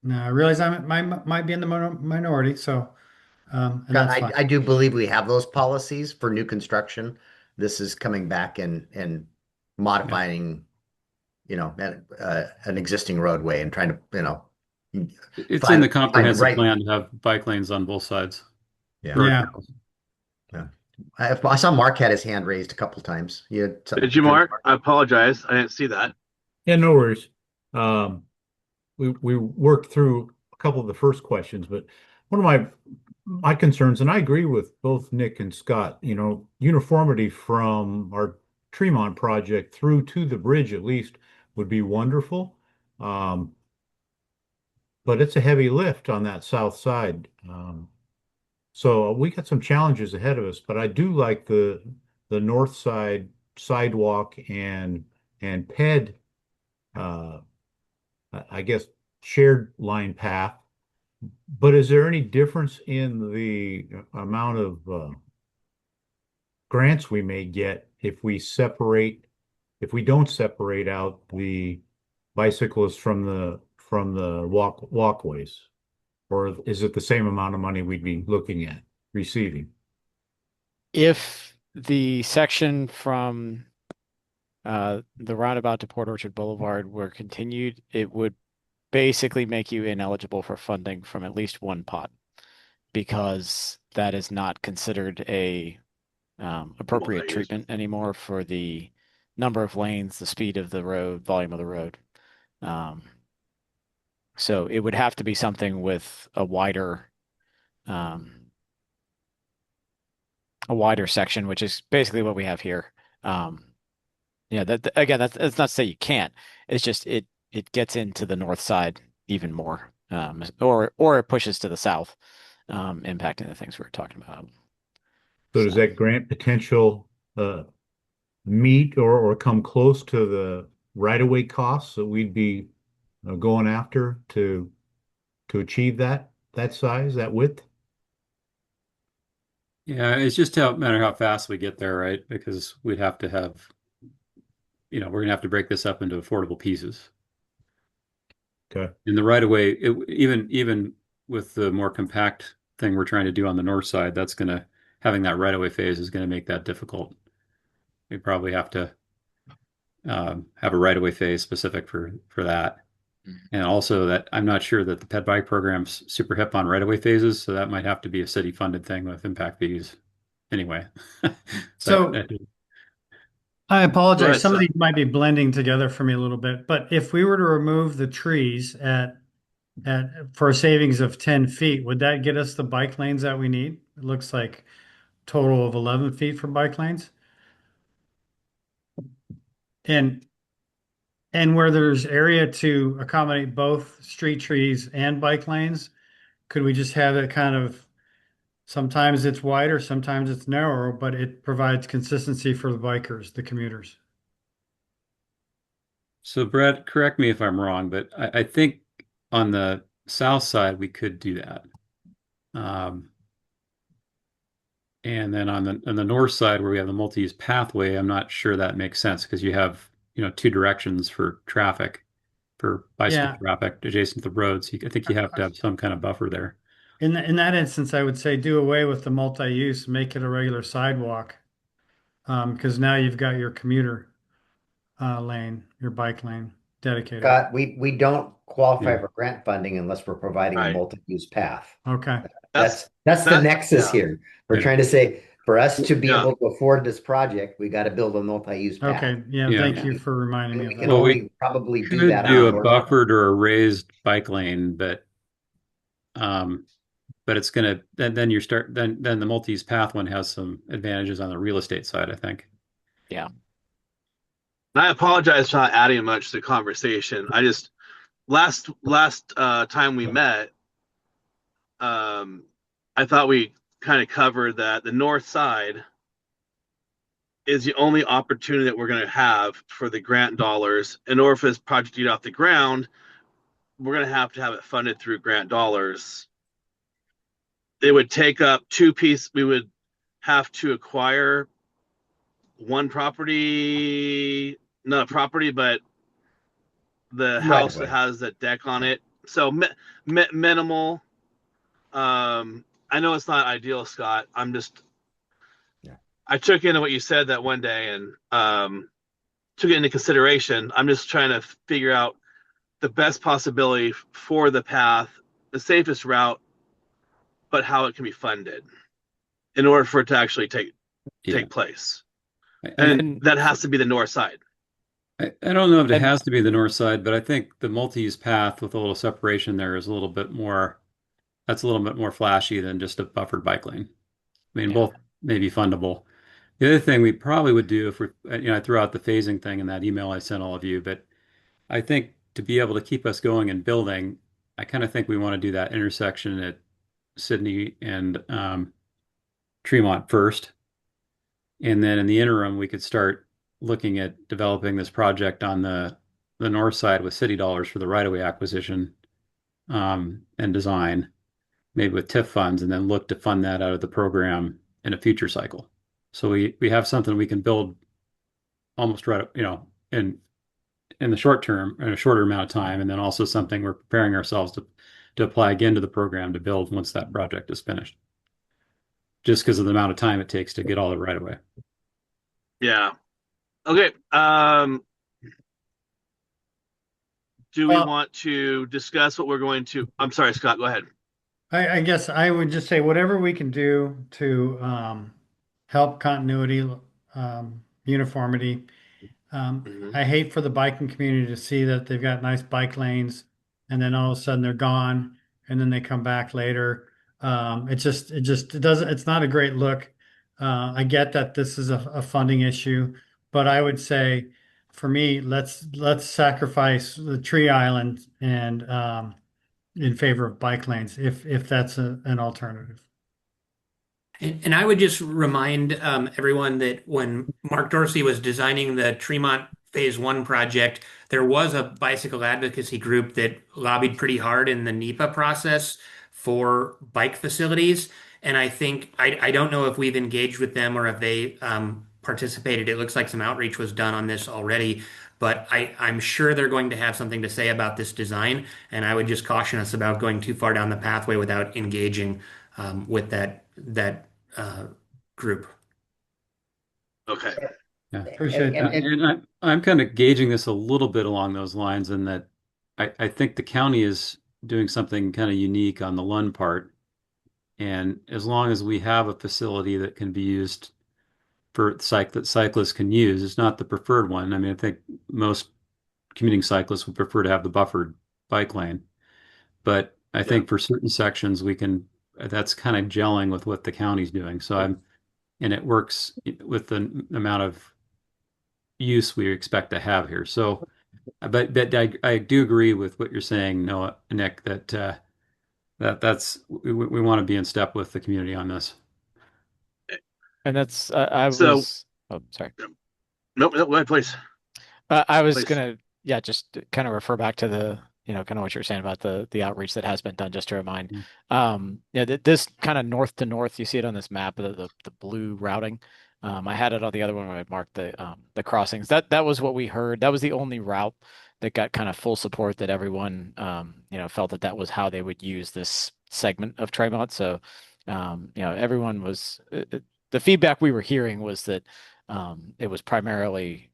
Now I realize might be in the minority, so and that's fine. I do believe we have those policies for new construction. This is coming back and modifying, an existing roadway and trying to, It's find- in the comprehensive right- plan to have bike lanes on both sides. Yeah. For Yeah. arterials. I saw Mark had his hand raised a couple times. You had something- Did you, Mark? I apologize. I didn't see that. Yeah, no worries. We worked through a couple of the first questions, but one of my concerns, and I agree with both Nick and Scott, uniformity from our Tremont project through to the bridge at least would be wonderful. But it's a heavy lift on that south side. So we got some challenges ahead of us, but I do like the north side sidewalk and ped, I guess, shared line path. But is there any difference in the amount of grants we may get if we don't separate out the bicyclists from the walkways? Or is it the same amount of money we'd be looking at receiving? If the section from the roundabout to Port Orchard Boulevard were continued, it would basically make you ineligible for funding from at least one pot because that is not considered a appropriate Multi-use. treatment anymore for the number of lanes, the speed of the road, volume of the road. So it would have to be something with a wider section, which is basically what we have here. Yeah, again, that's not to say you can't. It's just it gets into the north side even more, or it pushes to the south, impacting the things we were talking about. So does that grant potential meet or come close to the right-of-way costs that we'd be going after to achieve that size, that width? Yeah, it's just a matter how fast we get there, right? Because we'd have to have, we're gonna have to break this up into affordable pieces. Okay. In the right of way, even with the more compact thing we're trying to do on the north side, having that right of way phase is gonna make that difficult. We probably have to have a right of way phase specific for that. And also that I'm not sure that the ped bike program's super hip on right of way phases, so that might have to be a city funded thing with impact fees. Anyway. So I apologize. Right, Some of so- these might be blending together for me a little bit, but if we were to remove the trees for a savings of 10 feet, would that get us the bike lanes that we need? It looks like total of 11 feet for bike lanes. And where there's area to accommodate both street trees and bike lanes, could we just have it kind of, sometimes it's wider, sometimes it's narrower, but it provides consistency for the bikers, the commuters? So Brett, correct me if I'm wrong, but I think on the south side we could do that. And then on the north side where we have the multi-use pathway, I'm not sure that makes sense because you have, two directions for traffic, for bicycle Yeah. traffic adjacent to the roads. I think you have to have some kind of buffer there. In that instance, I would say do away with the multi-use, make it a regular sidewalk. Because now you've got your commuter lane, your bike lane dedicated. Scott, we don't qualify Yeah. for grant funding unless we're providing a Right. multi-use path. Okay. That's the that- nexus yeah. here. We're Yeah. trying to say, for us to be Yeah. able to afford this project, we got to build a multi-use path. Okay. Yeah. Yeah. Thank you for reminding And me we of can that. Well, we only probably do Could that do on a North- buffered or a raised bike lane, but it's gonna then you start then the multi-use path one has some advantages on the real estate side, I think. I apologize for not adding much to the conversation. I just last time we met, I thought we kind of covered that the north side is the only opportunity that we're going to have for the grant dollars. In order for this project to get off the ground, we're going to have it funded through grant dollars. It would take up two pieces. We would have to acquire one property, not a property, but the house that has the deck on it. So minimal. I know it's not ideal, Scott. I took into what you said that one day and took it into consideration. I'm just trying to figure out the best possibility for the path, the safest route, but how it can be funded in order for it to actually take place. And that has to be the north side. I don't know if it has to be the north side, but I think the multi-use path with a little separation there is a little bit more flashy than just a buffered bike lane. I mean, both may be fundable. The other thing we probably would do if I threw out the phasing thing in that email I sent all of you, but I think to be able to keep us going and building, I kind of think we want to do that intersection at Sydney and Tremont first. And then in the interim, we could start looking at developing this project on the north side with city dollars for the right-of-way acquisition and design, maybe with TIF funds, and then look to fund that out of the program in a future cycle. So we have something we can build almost right, in the short term, in a shorter amount of time, and then also something we're preparing ourselves to apply again to the program to build once that project is finished. Just because of the amount of time it takes to get all the right away. Yeah. Okay. Do we Well- want to discuss what we're going to? I'm sorry, Scott, go ahead. I guess I would just say whatever we can do to help continuity, uniformity. I hate for the biking community to see that they've got nice bike lanes and then all of a sudden they're gone and then they come back later. It doesn't, it's not a great look. I get that this is a funding issue, but I would say for me, let's sacrifice the tree island and in favor of bike lanes if that's an alternative. And I would just remind everyone that when Mark Dorsey was designing the Tremont Phase 1 project, there was a bicycle advocacy group that lobbied pretty hard in the NEPA process for bike facilities. And I think, I don't know if we've engaged with them or if they participated. It looks like some outreach was done on this already, but I'm sure they're going to have something to say about this design. And I would just caution us about going too far down the pathway without engaging with that group. Okay. Yeah. Appreciate that. And I'm kind of gauging this a little bit along those lines in that I think the county is doing something kind of unique on the Lund part. And as long as we have a facility that can be used for that cyclists can use, it's not the preferred one. I mean, I think most commuting cyclists would prefer to have the buffered bike lane. But I think for certain sections, that's kind of gelling with what the county's doing. And it works with the amount of use we expect to have here. So, but I do agree with what you're saying, Noah, Nick, that we want to be in step with the community on this. And that's So- oh, sorry. Nope, go ahead, please. I was Please. gonna, yeah, just kind of refer back to the, kind of what you're saying about the outreach that has been done, just to remind. This kind of north to north, you see it on this map, the blue routing. I had it on the other one where I marked the crossings. That was what we heard. That was the only route that got kind of full support, that everyone felt that was how they would use this segment of Tremont. So everyone was the feedback we were hearing was that it was primarily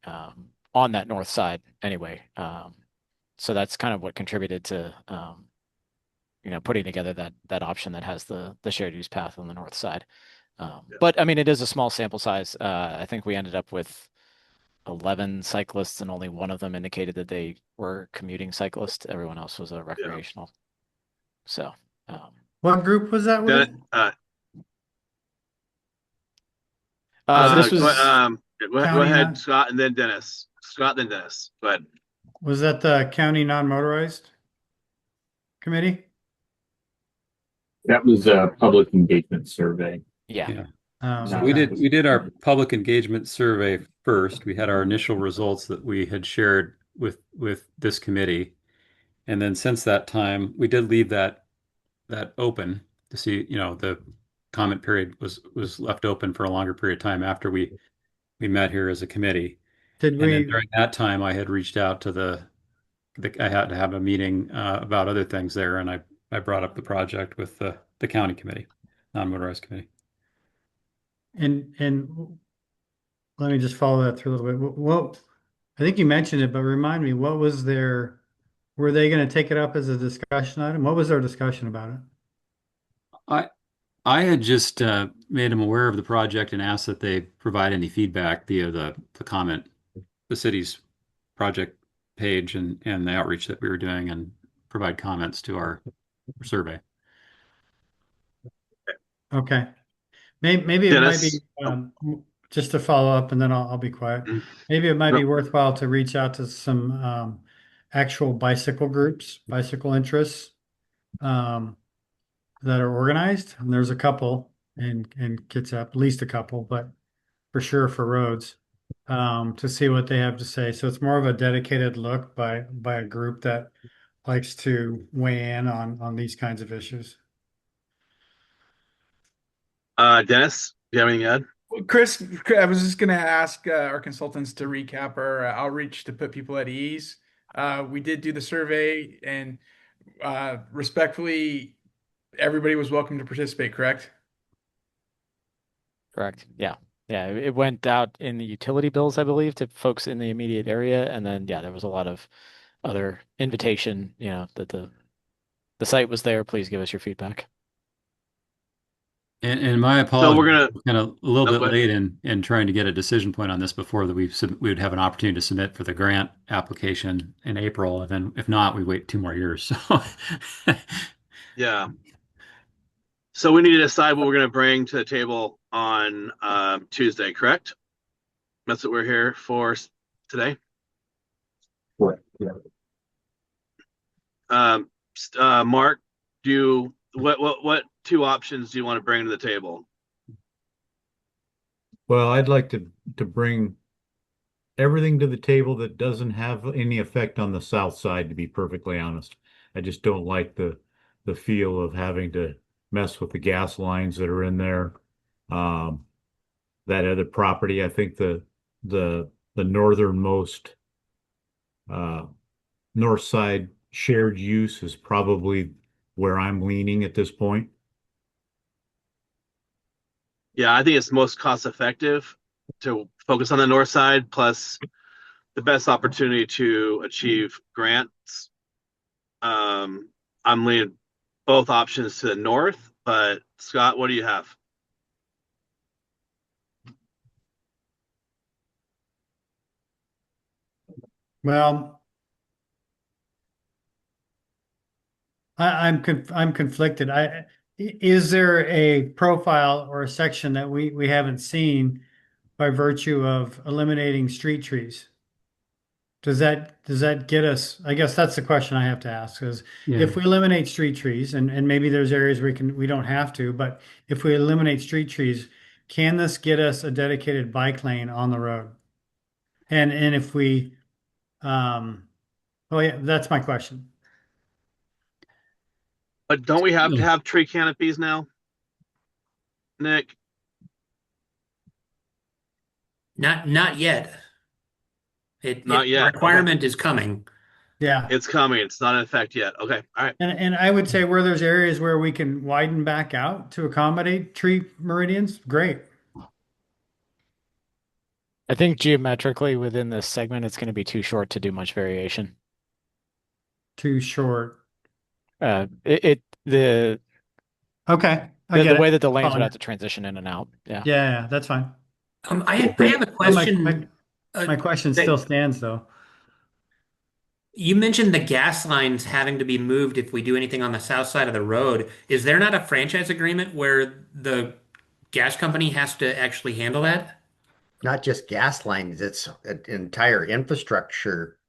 on that north side anyway. So that's kind of what contributed to putting together that option that has the shared use path on the north side. But I mean, it is a small sample size. I think we ended up with 11 cyclists, and only one of them indicated that they were commuting cyclists. Everyone else was a recreational. So, What group was that with? this was Go County ahead, non- Scott, and then Dennis. Scott, then Dennis. Go ahead. Was that the county non-motorized committee? That was a public engagement survey. yeah. So Okay. we did our public engagement survey first. We had our initial results that we had shared with this committee. And then since that time, we did leave that open to see, the comment period was left open for a longer period of time after we met here as a committee. Did And then we, during that time, I had reached out to I had to have a meeting about other things there, and I brought up the project with the county committee, non-motorized committee. and let me just follow that through a little bit. What, I think you mentioned it, but remind me, what was were they going to take it up as a discussion item? What was their discussion about it? I had just made them aware of the project and asked that they provide any feedback via the comment, the city's project page and the outreach that we were doing, and provide comments to our survey. Okay. Maybe it might Dennis? be, just to follow up and then I'll be quiet. Maybe it might be worthwhile to reach out to some actual bicycle groups, bicycle interests that are organized. And there's a couple in Kitsap, at least a couple, but for sure for roads, to see what they have to say. So it's more of a dedicated look by a group that likes to weigh in on these kinds of issues. Dennis, do you have anything to add? Chris, I was just going to ask our consultants to recap our outreach to put people at ease. We did do the survey, and respectfully, everybody was welcome to participate, correct? Correct. Yeah. Yeah. It went out in the utility bills, I believe, to folks in the immediate area. And then, yeah, there was a lot of other invitation, that the site was there. Please give us your feedback. And my So we're apologies, gonna, kind of a little oh, bit go ahead. late in trying to get a decision point on this before that we would have an opportunity to submit for the grant application in April, and then if not, we wait 2 more years. So Yeah. So we need to decide what we're going to bring to the table on Tuesday, correct? That's what we're here for today. Correct. Yeah. Mark, what two options do you want to bring to the table? Well, I'd like to bring everything to the table that doesn't have any effect on the south side, to be perfectly honest. I just don't like the feel of having to mess with the gas lines that are in there. That other property, I think the northernmost north side shared use is probably where I'm leaning at this point. Yeah, I think it's most cost effective to focus on the north side, plus the best opportunity to achieve grants. I'm leaning both options to the north, but Scott, what do you have? Well, I'm conflicted. Is there a profile or a section that we haven't seen by virtue of eliminating street trees? Does that get us? I guess that's the question I have to ask is yeah, if we eliminate street trees, and maybe there's areas we don't have to, but if we eliminate street trees, can this get us a dedicated bike lane on the road? And if we oh yeah, that's my question. But don't we have to have tree canopies now, Nick? Not yet. Not The yet. Okay. requirement is coming. Yeah. It's coming. It's not in effect yet. Okay. All right. And I would say where there's areas where we can widen back out to accommodate tree meridians, great. I think geometrically within this segment, it's going to be too short to do much variation. Too short. The Okay, I get way it. that the lanes would Fine. have to transition in and out. Yeah. Yeah, that's fine. I have a question. My question still stands though. You mentioned the gas lines having to be moved if we do anything on the south side of the road. Is there not a franchise agreement where the gas company has to actually handle that? Not just gas lines, it's an entire infrastructure.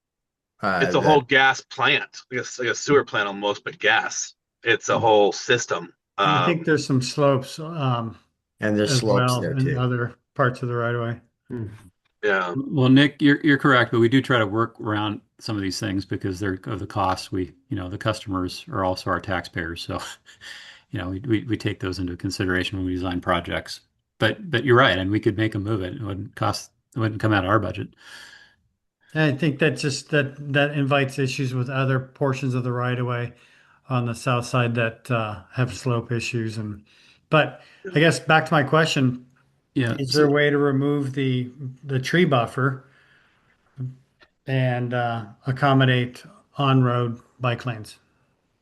It's a whole gas plant, like a sewer plant almost, but gas. It's a whole system. I think there's some slopes and there's as slopes well there in too. other parts of the right of way. Yeah. well, Nick, you're correct, but we do try to work around some of these things because they're of the costs. The customers are also our taxpayers, so we take those into consideration when we design projects. But you're right, and we could make them move it. It wouldn't come out of our budget. And I think that invites issues with other portions of the right of way on the south side that have slope issues but I guess back to my question, Yeah. is there a way to remove the tree buffer and accommodate on-road bike lanes?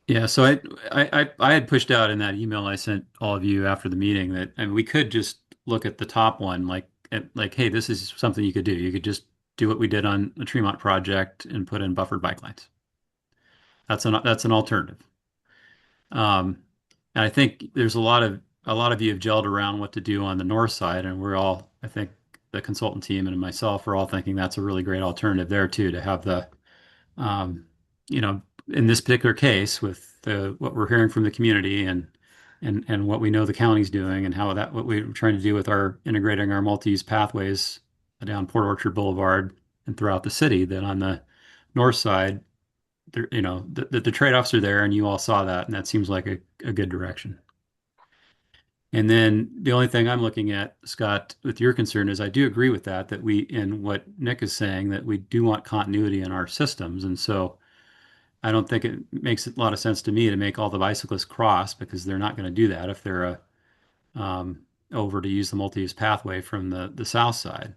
Yeah, so I had pushed out in that email I sent all of you after the meeting that we could just look at the top one, hey, this is something you could do. You could just do what we did on the Tremont project and put in buffered bike lanes. That's an alternative. And I think there's a lot of you have gelled around what to do on the north side, and I think the consultant team and myself are all thinking that's a really great alternative there too, to have um, in this particular case with what we're hearing from the community and what we know the county's doing and what we're trying to do with integrating our multi-use pathways down Port Orchard Boulevard and throughout the city, that on the north side, the trade-offs are there, and you all saw that, and that seems like a good direction. And then the only thing I'm looking at, Scott, with your concern is I do agree with that we, in what Nick is saying, that we do want continuity in our systems. And so I don't think it makes a lot of sense to me to make all the bicyclists cross because they're not going to do that if they're over to use the multi-use pathway from the south side.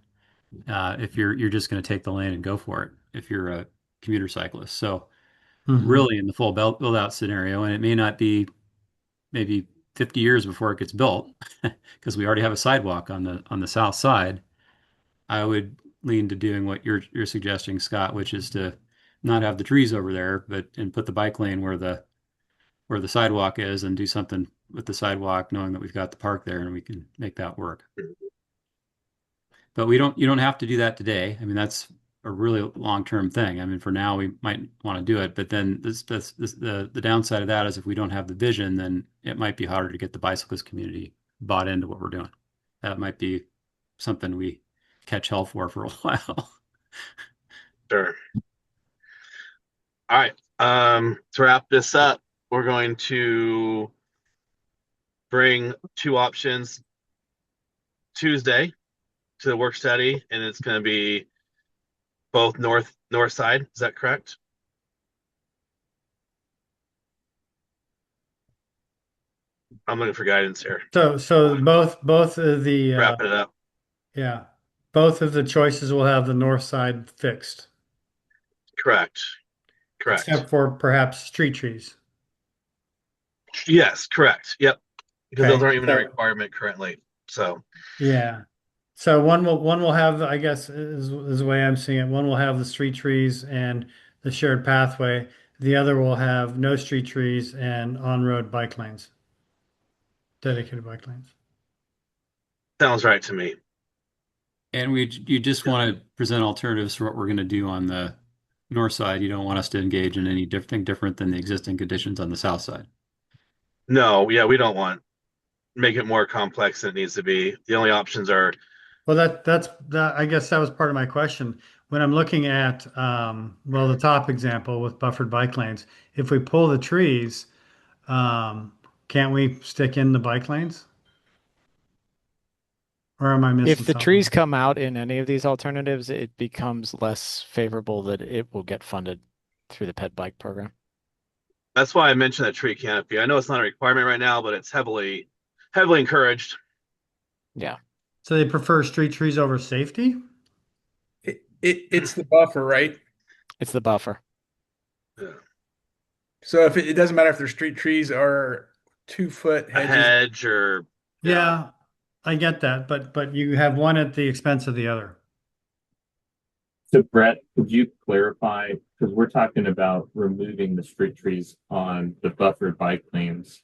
If you're just going to take the lane and go for it, if you're a commuter cyclist. So really in the full build out scenario, and it may not be maybe 50 years before it gets built because we already have a sidewalk on the south side. I would lean to doing what you're suggesting, Scott, which is to not have the trees over there, and put the bike lane where the sidewalk is and do something with the sidewalk, knowing that we've got the park there and we can make that work. But you don't have to do that today. I mean, that's a really long-term thing. I mean, for now we might want to do it, but then the downside of that is if we don't have the vision, then it might be harder to get the bicyclist community bought into what we're doing. That might be something we catch hell for a while. Sure. All right. To wrap this up, we're going to bring two options Tuesday to the work study, and it's going to be both north side. Is that correct? I'm looking for guidance here. So both of the Wrapping it up. yeah, both of the choices will have the north side fixed, Correct. except for perhaps street trees. Yes, correct. Yep. Because Okay, those aren't even a so- requirement currently. So Yeah. So one will have, I guess, is the way I'm seeing it. One will have the street trees and the shared pathway. The other will have no street trees and on-road bike lanes, dedicated bike lanes. sounds right to me. And you just want to present alternatives for what we're going to do on the north side. You don't want us to engage in anything different than the existing conditions on the south side. No, yeah, we don't want make it more complex than it needs to be. The only options are Well, that's that. I guess that was part of my question. When I'm looking at, the top example with buffered bike lanes, if we pull the trees, can't we stick in the bike lanes? Or am I missing If the something? trees come out in any of these alternatives, it becomes less favorable that it will get funded through the pet bike program. that's why I mentioned that tree canopy. I know it's not a requirement right now, but it's heavily encouraged. Yeah. So they prefer street trees over safety? It's the buffer, right? It's the buffer. So if it doesn't matter if they're street trees or 2-foot A hedges. hedge or Yeah, I get that, but you have one at the expense of the other. So Brett, could you clarify, because we're talking about removing the street trees on the buffered bike lanes.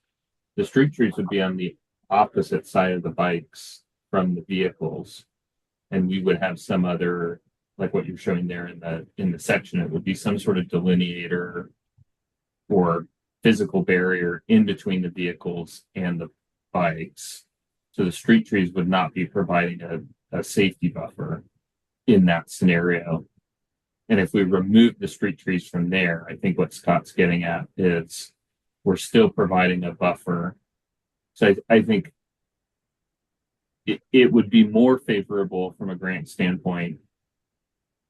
The street trees would be on the opposite side of the bikes from the vehicles. And we would have some other, like what you're showing there in the section, it would be some sort of delineator or physical barrier in between the vehicles and the bikes. So the street trees would not be providing a safety buffer in that scenario. And if we remove the street trees from there, I think what Scott's getting at is we're still providing a buffer. So I think it would be more favorable from a grant standpoint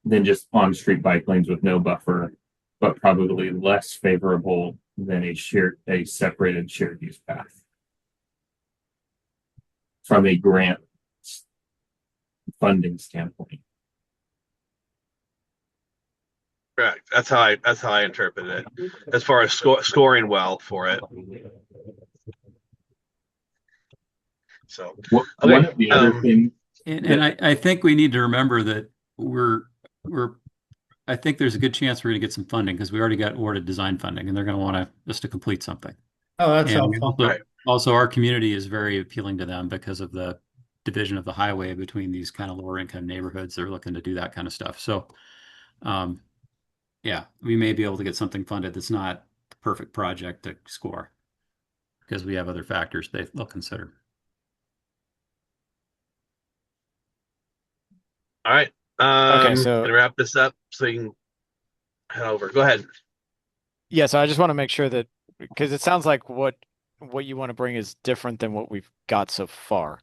than just on-street bike lanes with no buffer, but probably less favorable than a separated shared use path from a grant funding standpoint. correct. That's how I interpret it. As far as scoring well for it. So One of the other things, And I think we need to remember that I think there's a good chance we're going to get some funding because we already got awarded design funding and they're going to want us to complete something. Oh, that's And helpful. also our community is very appealing to them because of the division of the highway between these kind of lower income neighborhoods. They're looking to do that kind of stuff. So, yeah, we may be able to get something funded that's not the perfect project to score because we have other factors they'll consider. all right. Okay, so gonna wrap this up so you can head over. Go ahead. yeah, so I just want to make sure that because it sounds like what what you want to bring is different than what we've got so far.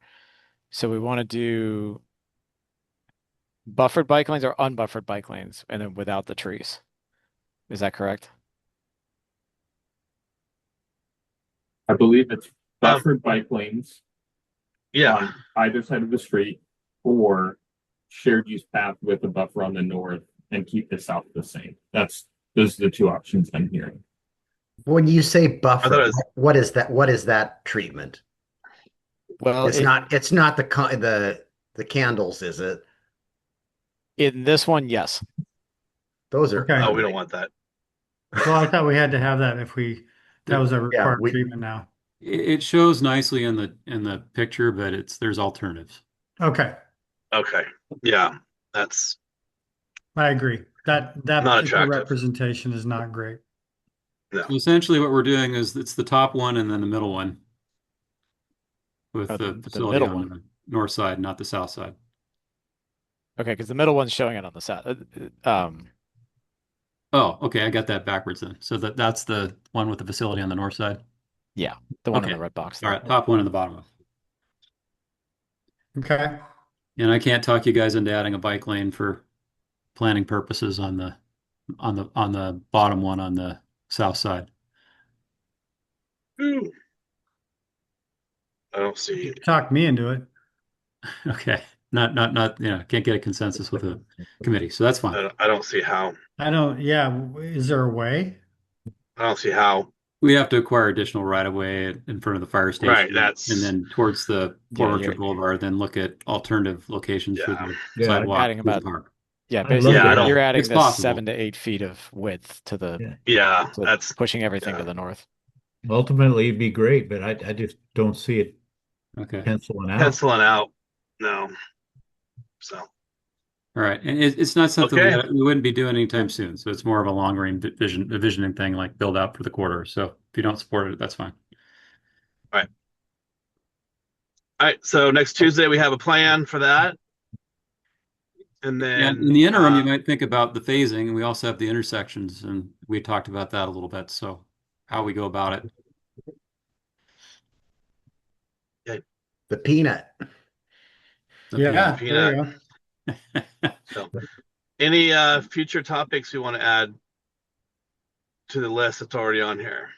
So we want to do buffered bike lanes or unbuffered bike lanes, and then without the trees. Is that correct? I believe it's buffered bike lanes Yeah, on either side of the street, or shared use path with a buffer on the north and keep the south the same. Those are the two options I'm hearing. When you say I thought buffer, it was, what is that? What is that treatment? Well, It's not the candles, is it? in this one, yes. Those are Okay. oh, we ugly. don't want that. Well, I thought we had to have that that was a Yeah, required treatment now. It shows nicely in the picture, but there's alternatives. Okay, Okay, yeah, that's I agree. That Not particular attractive. representation is not great. no. So essentially what we're doing is it's the top one and then the middle one with Oh, the the facility middle on one. the north side, not the south side. Okay, because the middle one's showing it on the south. Oh, okay, I got that backwards then. So that's the one with the facility on the north side. Yeah, the one in Okay. the red box. All right, top one and the bottom one. Okay, And I can't talk you guys into adding a bike lane for planning purposes on the bottom one on the south side. Ooh. I don't see. talk me into it. Okay. Not can't get a consensus with the committee. So that's fine. I don't see how. Yeah, is there a way? I don't see how. We have to acquire additional right of way in front of the fire station. Right, that's- and then towards the Port Yeah, Orchard you're- Boulevard, then look at alternative locations for Yeah. the Yeah, sidewalk. adding to the about- park. Yeah, I'd basically love to have- you're adding It's this possible. 7 to 8 feet of width to the Yeah. Yeah, to that's pushing everything yeah. to the north. Ultimately, it'd be great, but I just don't see it Okay. penciling out. penciling out. No. So All right. And it's not something Okay. we wouldn't be doing anytime soon. So it's more of a long range visioning thing, like build out for the quarter. So if you don't support it, that's fine. all right. So next Tuesday we have a plan for that. And then And in the interim, you might think about the phasing, and we also have the intersections, and we talked about that a little bit. So how we go about it. The peanut. Yeah, peanut. there you go. So any future topics you want to add to the list that's already on here?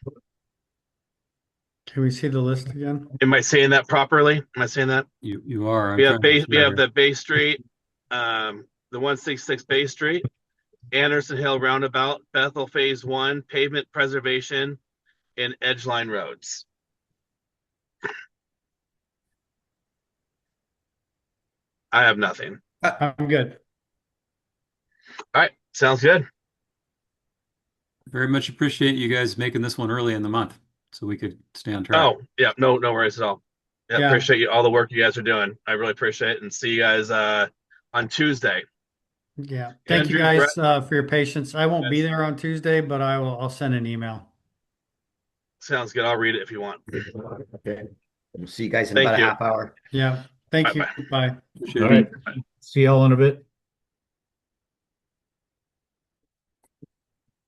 Can we see the list again? Am I saying that properly? Am I saying that? You are. We have the Bay Street, the 166 Bay Street, Anderson Hill Roundabout, Bethel Phase 1, pavement preservation, and Edgeline roads. I have nothing. I'm good. All right, sounds good. Very much appreciate you guys making this one early in the month so we could stay on track. Oh, yeah, no worries at all. Yeah, Yeah. appreciate all the work you guys are doing. I really appreciate it, and see you guys on Tuesday. Yeah. Thank you Andrew, guys for your patience. I won't be there on Tuesday, but I'll send an email. Sounds good. I'll read it if you want. Okay. We'll see you guys in Thank about you. a half hour. Yeah. Thank you. Bye-bye. Bye. Appreciate All it. right. See y'all in a bit.